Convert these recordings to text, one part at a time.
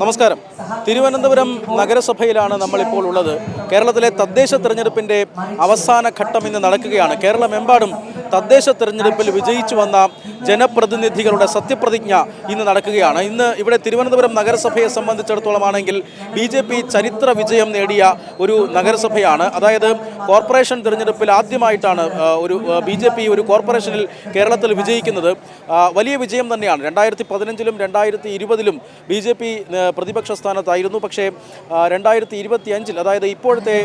നമസ്കാരം. തിരുവനന്തപുരം നഗരസഭയിലാണ് നമ്മളിപ്പോൾ ഉള്ളത്. കേരളത്തിലെ തദ്ദേശ തെരഞ്ഞെടുപ്പിൻ്റെ അവസാന ഘട്ടം ഇന്ന് നടക്കുകയാണ്. കേരളമെമ്പാടും തദ്ദേശ തെരഞ്ഞെടുപ്പിൽ വിജയിച്ചു വന്ന ജനപ്രതിനിധികളുടെ സത്യപ്രതിജ്ഞ ഇന്ന് നടക്കുകയാണ്. ഇന്ന് ഇവിടെ തിരുവനന്തപുരം നഗരസഭയെ സംബന്ധിച്ചിടത്തോളമാണെങ്കിൽ BJP ചരിത്ര വിജയം നേടിയ ഒരു നഗരസഭയാണ്. അതായത് കോർപ്പറേഷൻ തെരഞ്ഞെടുപ്പിൽ ആദ്യമായിട്ടാണ് ഒരു BJP ഒരു കോർപ്പറേഷനിൽ കേരളത്തിൽ വിജയിക്കുന്നത്. വലിയ വിജയം തന്നെയാണ്. 2015-ലും 2020-ലും BJP പ്രതിപക്ഷ സ്ഥാനത്തായിരുന്നു. പക്ഷേ 2025-ൽ അതായത് ഇപ്പോഴത്തെ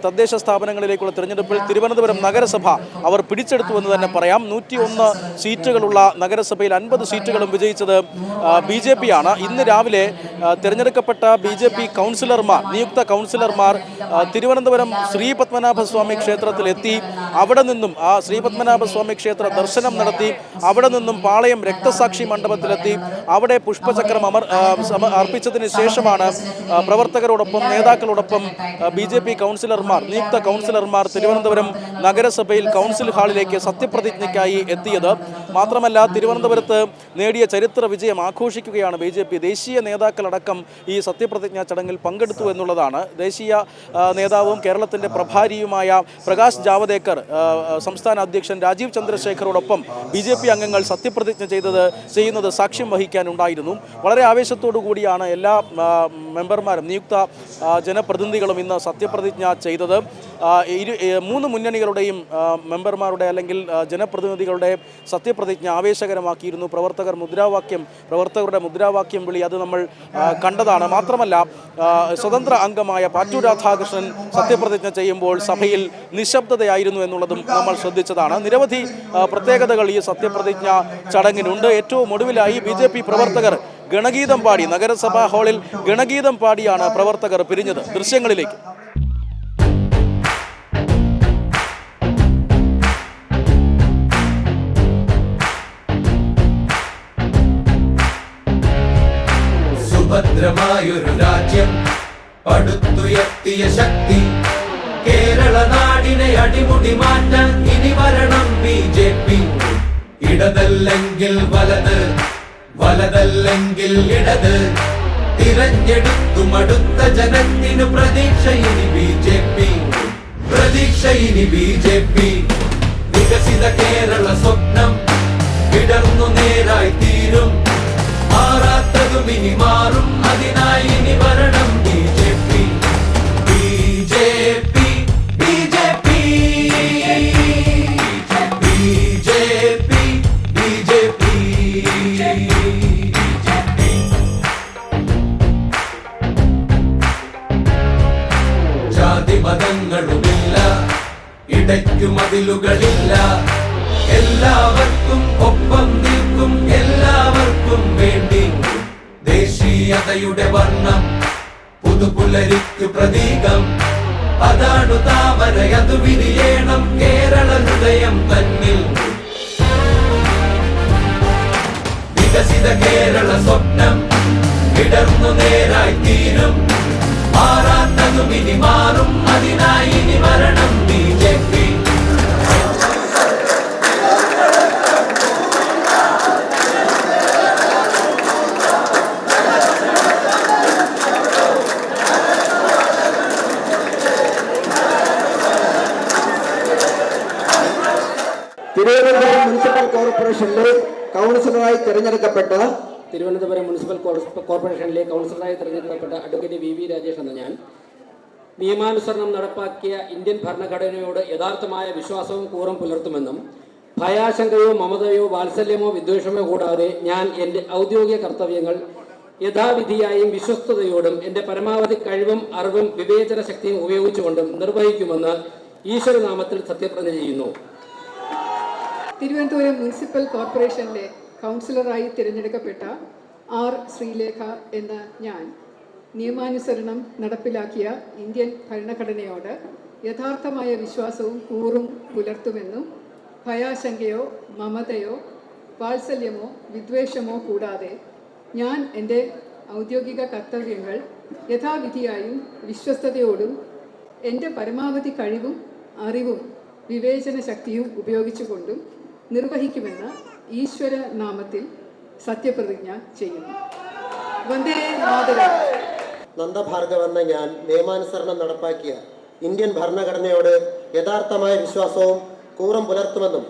തദ്ദേശ സ്ഥാപനങ്ങളിലേക്കുള്ള തെരഞ്ഞെടുപ്പിൽ തിരുവനന്തപുരം നഗരസഭ അവർ പിടിച്ചെടുത്തുവെന്ന് തന്നെ പറയാം. 101 സീറ്റുകളുള്ള നഗരസഭയിൽ 50 സീറ്റുകളും വിജയിച്ചത് BJP ആണ്. ഇന്ന് രാവിലെ തിരഞ്ഞെടുക്കപ്പെട്ട BJP കൗൺസിലർമാർ, നിയുക്ത കൗൺസിലർമാർ തിരുവനന്തപുരം ശ്രീപത്മനാഭസ്വാമി ക്ഷേത്രത്തിലെത്തി. അവിടെ നിന്നും ആ ശ്രീപത്മനാഭസ്വാമി ക്ഷേത്ര ദർശനം നടത്തി. അവിടെ നിന്നും പാളയം രക്തസാക്ഷി മണ്ഡപത്തിലെത്തി. അവിടെ പുഷ്പചക്രം അർപ്പിച്ചതിന് ശേഷമാണ് പ്രവർത്തകരോടൊപ്പം നേതാക്കളോടൊപ്പം BJP കൗൺസിലർമാർ, നിയുക്ത കൗൺസിലർമാർ തിരുവനന്തപുരം നഗരസഭയിൽ കൗൺസിൽ ഹാളിലേക്ക് സത്യപ്രതിജ്ഞയ്ക്കായി എത്തിയത്. മാത്രമല്ല, തിരുവനന്തപുരത്ത് നേടിയ ചരിത്ര വിജയം ആഘോഷിക്കുകയാണ് BJP. ദേശീയ നേതാക്കളടക്കം ഈ സത്യപ്രതിജ്ഞാ ചടങ്ങിൽ പങ്കെടുത്തു എന്നുള്ളതാണ്. ദേശീയ നേതാവും കേരളത്തിൻ്റെ പ്രഭാരിയുമായ പ്രകാശ് ജാവദേക്കർ, സംസ്ഥാന അധ്യക്ഷൻ രാജീവ് ചന്ദ്രശേഖരോടൊപ്പം BJP അംഗങ്ങൾ സത്യപ്രതിജ്ഞ ചെയ്യുന്നത് സാക്ഷ്യം വഹിക്കാനുണ്ടായിരുന്നു. വളരെ ആവേശത്തോടു കൂടിയാണ് എല്ലാ മെമ്പർമാരും, നിയുക്ത ജനപ്രതിനിധികളും ഇന്ന് സത്യപ്രതിജ്ഞ ചെയ്തത്. 3 മുന്നണികളുടെയും മെമ്പർമാരുടെ അല്ലെങ്കിൽ ജനപ്രതിനിധികളുടെ സത്യപ്രതിജ്ഞ ആവേശകരമാക്കിയിരുന്നു. പ്രവർത്തകരുടെ മുദ്രാവാക്യം വിളി അത് നമ്മൾ കണ്ടതാണ്. മാത്രമല്ല, സ്വതന്ത്ര അംഗമായ പാറ്റൂർ രാധാകൃഷ്ണൻ സത്യപ്രതിജ്ഞ ചെയ്യുമ്പോൾ സഭയിൽ നിശബ്ദതയായിരുന്നു എന്നുള്ളതും നമ്മൾ ശ്രദ്ധിച്ചതാണ്. നിരവധി പ്രത്യേകതകൾ ഈ സത്യപ്രതിജ്ഞ ചടങ്ങിനുണ്ട്. ഏറ്റവും ഒടുവിലായി BJP പ്രവർത്തകർ ഗണഗീതം പാടി, നഗരസഭാ ഹാളിൽ ഗണഗീതം പാടിയാണ് പ്രവർത്തകർ പിരിഞ്ഞത്. ദൃശ്യങ്ങളിലേക്ക്. സുഭദ്രമായൊരു രാജ്യം പടുത്തുയർത്തിയ ശക്തി, കേരള നാടിനെ അടിമുടി മാറ്റാൻ ഇനി വരണം BJP. ഇടതല്ലെങ്കിൽ വലത്, വലതല്ലെങ്കിൽ ഇടത്, തിരഞ്ഞെടുത്തു മടുത്ത ജനത്തിനു പ്രതീക്ഷ ഇനി BJP, പ്രതീക്ഷ ഇനി BJP. വികസിത കേരള സ്വപ്നം വിടർന്നു നേരായി തീരും, മാറാത്തതും ഇനി മാറും, അതിനായി ഇനി വരണം BJP, BJP, BJP, BJP, BJP. ജാതി മതങ്ങളുമില്ല, ഇടയ്ക്കു മതിലുകളില്ല, എല്ലാവർക്കും ഒപ്പം നിൽക്കും, എല്ലാവർക്കും വേണ്ടി ദേശീയതയുടെ വർണ്ണം, പുതുപുലരിക്കു പ്രതീകം, അതാണു താമര, അതു വിരിയണം കേരള ഹൃദയം തന്നിൽ. വികസിത കേരള സ്വപ്നം വിടർന്നു നേരായി തീരും, മാറാത്തതും ഇനി മാറും, അതിനായി ഇനി വരണം BJP. തിരുവനന്തപുരം മുനിസിപ്പൽ കോർപ്പറേഷനിലെ കൗൺസിലറായി തിരഞ്ഞെടുക്കപ്പെട്ട അഡ്വക്കേറ്റ് VV രാജേഷ് എന്ന ഞാൻ നിയമാനുസരണം നടപ്പാക്കിയ ഇന്ത്യൻ ഭരണഘടനയോട് യഥാർത്ഥമായ വിശ്വാസവും കൂറും പുലർത്തുമെന്നും ഭയാശങ്കയോ മമതയോ വാത്സല്യമോ വിദ്വേഷമോ കൂടാതെ ഞാൻ എൻ്റെ ഔദ്യോഗിക കർത്തവ്യങ്ങൾ യഥാവിധിയായും വിശ്വസ്തയോടും എൻ്റെ പരമാവധി കഴിവും അറിവും വിവേചന ശക്തിയും ഉപയോഗിച്ചുകൊണ്ടും നിർവഹിക്കുമെന്ന് ഈശ്വരനാമത്തിൽ സത്യപ്രതിജ്ഞ ചെയ്യുന്നു. തിരുവനന്തപുരം മുനിസിപ്പൽ കോർപ്പറേഷനിലെ കൗൺസിലറായി തിരഞ്ഞെടുക്കപ്പെട്ട R. ശ്രീലേഖ എന്ന ഞാൻ നിയമാനുസരണം നടപ്പിലാക്കിയ ഇന്ത്യൻ ഭരണഘടനയോട് യഥാർത്ഥമായ വിശ്വാസവും കൂറും പുലർത്തുമെന്നും ഭയാശങ്കയോ മമതയോ വാത്സല്യമോ വിദ്വേഷമോ കൂടാതെ ഞാൻ എൻ്റെ ഔദ്യോഗിക കർത്തവ്യങ്ങൾ യഥാവിധിയായും വിശ്വസ്തയോടും എൻ്റെ പരമാവധി കഴിവും അറിവും വിവേചന ശക്തിയും ഉപയോഗിച്ചുകൊണ്ടും നിർവഹിക്കുമെന്ന് ഈശ്വര നാമത്തിൽ സത്യപ്രതിജ്ഞ ചെയ്യുന്നു. വന്ദേ മാതരം. നന്ദഭാർഗവ് എന്ന ഞാൻ നിയമാനുസരണം നടപ്പാക്കിയ ഇന്ത്യൻ ഭരണഘടനയോട് യഥാർത്ഥമായ വിശ്വാസവും കൂറും പുലർത്തുമെന്നും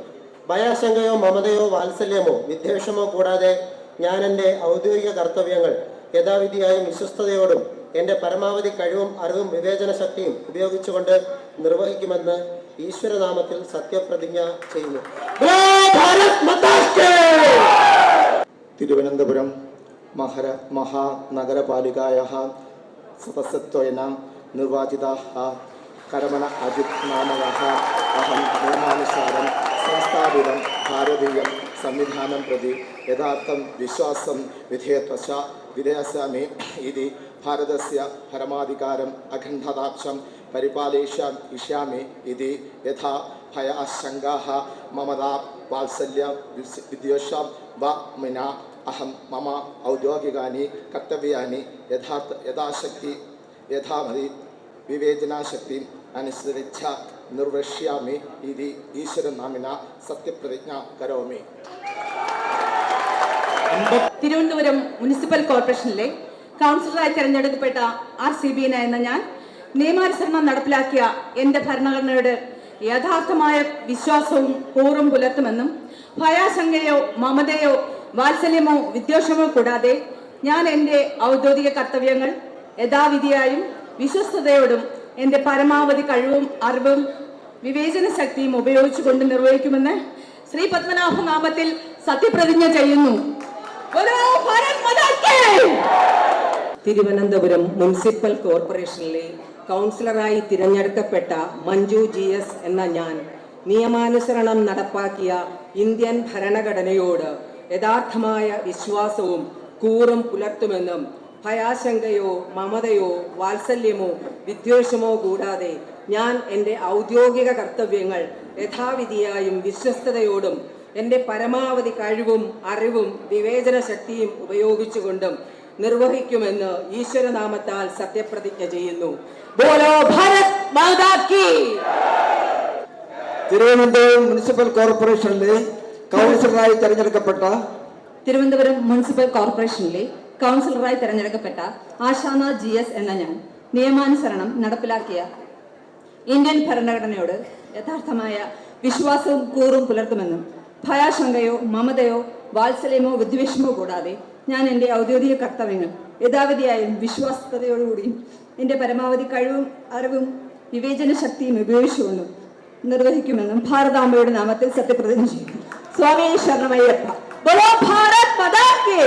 ഭയാശങ്കയോ മമതയോ വാത്സല്യമോ വിദ്വേഷമോ കൂടാതെ ഞാൻ എൻ്റെ ഔദ്യോഗിക കർത്തവ്യങ്ങൾ യഥാവിധിയായും വിശ്വസ്തയോടും എൻ്റെ പരമാവധി കഴിവും അറിവും വിവേചന ശക്തിയും ഉപയോഗിച്ചുകൊണ്ട് നിർവഹിക്കുമെന്ന് ഈശ്വരനാമത്തിൽ സത്യപ്രതിജ്ഞ ചെയ്യുന്നു. തിരുവനന്തപുരം മഹാനഗരപാലികായാः സദസ്യത്വേന നിർവാചിതാः കരമണ അജിത് നാമകः അഹം നിയമാനുസാരം സംസ്ഥാപിതം ഭാരതീയം സംവിധാനം പ്രതി യഥാർത്ഥം വിശ്വാസം വിധേയസ്യാമി ഇതി ഭാരതസ്യ പരമാധികാരം അഖണ്ഡതാക്ഷം പരിപാലയിഷ്യാമി ഇതി യഥാ ഭയാശങ്കാः മമതാ വാത്സല്യ വിദ്വേഷം വ മിന അഹം മമ ഔദ്യോഗികാനി കർത്തവ്യാനി യഥാമതി വിവേചനാശക്തി അനുസരിച്ച നിർവക്ഷ്യാമി ഇതി ഈശ്വരനാമിന സത്യപ്രതിജ്ഞ കരോമി. തിരുവനന്തപുരം മുനിസിപ്പൽ കോർപ്പറേഷനിലെ കൗൺസിലറായി തിരഞ്ഞെടുക്കപ്പെട്ട ആർ സിബീന എന്ന ഞാൻ നിയമാനുസരണം നടപ്പിലാക്കിയ എൻ്റെ ഭരണഘടനയോട് യഥാർത്ഥമായ വിശ്വാസവും കൂറും പുലർത്തുമെന്നും ഭയാശങ്കയോ മമതയോ വാത്സല്യമോ വിദ്വേഷമോ കൂടാതെ ഞാൻ എൻ്റെ ഔദ്യോഗിക കർത്തവ്യങ്ങൾ യഥാവിധിയായും വിശ്വസ്തയോടും എൻ്റെ പരമാവധി കഴിവും അറിവും വിവേചന ശക്തിയും ഉപയോഗിച്ചുകൊണ്ട് നിർവഹിക്കുമെന്ന് ശ്രീ പത്മനാഭ നാമത്തിൽ സത്യപ്രതിജ്ഞ ചെയ്യുന്നു. തിരുവനന്തപുരം മുനിസിപ്പൽ കോർപ്പറേഷനിലെ കൗൺസിലറായി തിരഞ്ഞെടുക്കപ്പെട്ട മഞ്ജു GS എന്ന ഞാൻ നിയമാനുസരണം നടപ്പാക്കിയ ഇന്ത്യൻ ഭരണഘടനയോട് യഥാർത്ഥമായ വിശ്വാസവും കൂറും പുലർത്തുമെന്നും ഭയാശങ്കയോ മമതയോ വാത്സല്യമോ വിദ്വേഷമോ കൂടാതെ ഞാൻ എൻ്റെ ഔദ്യോഗിക കർത്തവ്യങ്ങൾ യഥാവിധിയായും വിശ്വസ്തയോടും എൻ്റെ പരമാവധി കഴിവും അറിവും വിവേചന ശക്തിയും ഉപയോഗിച്ചുകൊണ്ടും നിർവഹിക്കുമെന്ന് ഈശ്വരനാമത്താൽ സത്യപ്രതിജ്ഞ ചെയ്യുന്നു. ബോലോ ഭാരത് മാതാ കീ. തിരുവനന്തപുരം മുനിസിപ്പൽ കോർപ്പറേഷനിലെ കൗൺസിലറായി തിരഞ്ഞെടുക്കപ്പെട്ട ആശാന GS എന്ന ഞാൻ നിയമാനുസരണം നടപ്പിലാക്കിയ ഇന്ത്യൻ ഭരണഘടനയോട് യഥാർത്ഥമായ വിശ്വാസവും കൂറും പുലർത്തുമെന്നും ഭയാശങ്കയോ മമതയോ വാത്സല്യമോ വിദ്വേഷമോ കൂടാതെ ഞാൻ എൻ്റെ ഔദ്യോഗിക കർത്തവ്യങ്ങൾ യഥാവിധിയായും വിശ്വാസ്യതയോടുകൂടിയും എൻ്റെ പരമാവധി കഴിവും അറിവും വിവേചന ശക്തിയും ഉപയോഗിച്ചുകൊണ്ടും നിർവഹിക്കുമെന്നും ഭാരതാംബയുടെ നാമത്തിൽ സത്യപ്രതിജ്ഞ ചെയ്യുന്നു. സ്വാമി ശരണമയ്യപ്പ. ബോലോ ഭാരത് മാതാ കീ.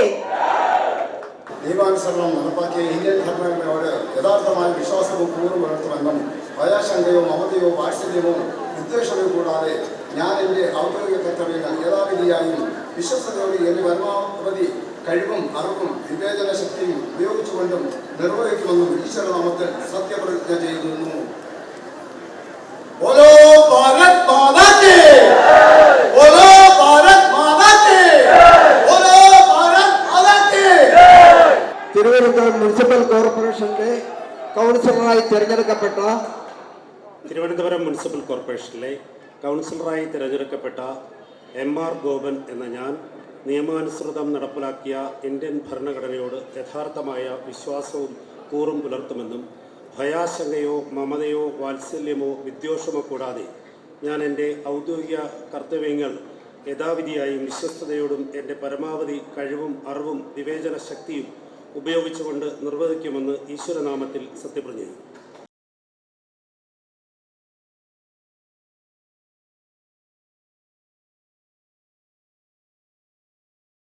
നിയമാനുസരണം നടപ്പാക്കിയ ഇന്ത്യൻ ഭരണഘടനയോട് യഥാർത്ഥമായ വിശ്വാസവും കൂറും പുലർത്തുമെന്നും ഭയാശങ്കയോ മമതയോ വാത്സല്യമോ വിദ്വേഷമോ കൂടാതെ ഞാൻ എൻ്റെ ഔദ്യോഗിക കർത്തവ്യങ്ങൾ യഥാവിധിയായും വിശ്വസ്തയോടെ എൻ്റെ പരമാവധി കഴിവും അറിവും വിവേചന ശക്തിയും ഉപയോഗിച്ചുകൊണ്ടും നിർവഹിക്കുമെന്നും ഈശ്വരനാമത്തിൽ സത്യപ്രതിജ്ഞ ചെയ്യുന്നു. ബോലോ Bharat Mata key. ബോലോ Bharat Mata key. ബോലോ Bharat Mata key. Thiruvananthapuram municipal കോർപ്പറേഷനിലെ കൗൺസിലറായി തിരഞ്ഞെടുക്കപ്പെട്ട MR ഗോപൻ എന്ന ഞാൻ നിയമാനുസൃതം നടപ്പിലാക്കിയ ഇന്ത്യൻ ഭരണഘടനയോട് യഥാർത്ഥമായ വിശ്വാസവും കൂറും പുലർത്തുമെന്നും ഭയാശങ്കയോ മമതയോ വാത്സല്യമോ വിദ്വേഷമോ കൂടാതെ ഞാൻ എൻ്റെ ഔദ്യോഗിക കർത്തവ്യങ്ങൾ യഥാവിധിയായും വിശ്വസ്തയോടും എൻ്റെ പരമാവധി കഴിവും അറിവും വിവേചന ശക്തിയും ഉപയോഗിച്ചുകൊണ്ട് നിർവഹിക്കുമെന്ന് ഈശ്വരനാമത്തിൽ സത്യപ്രതിജ്ഞ ചെയ്യും.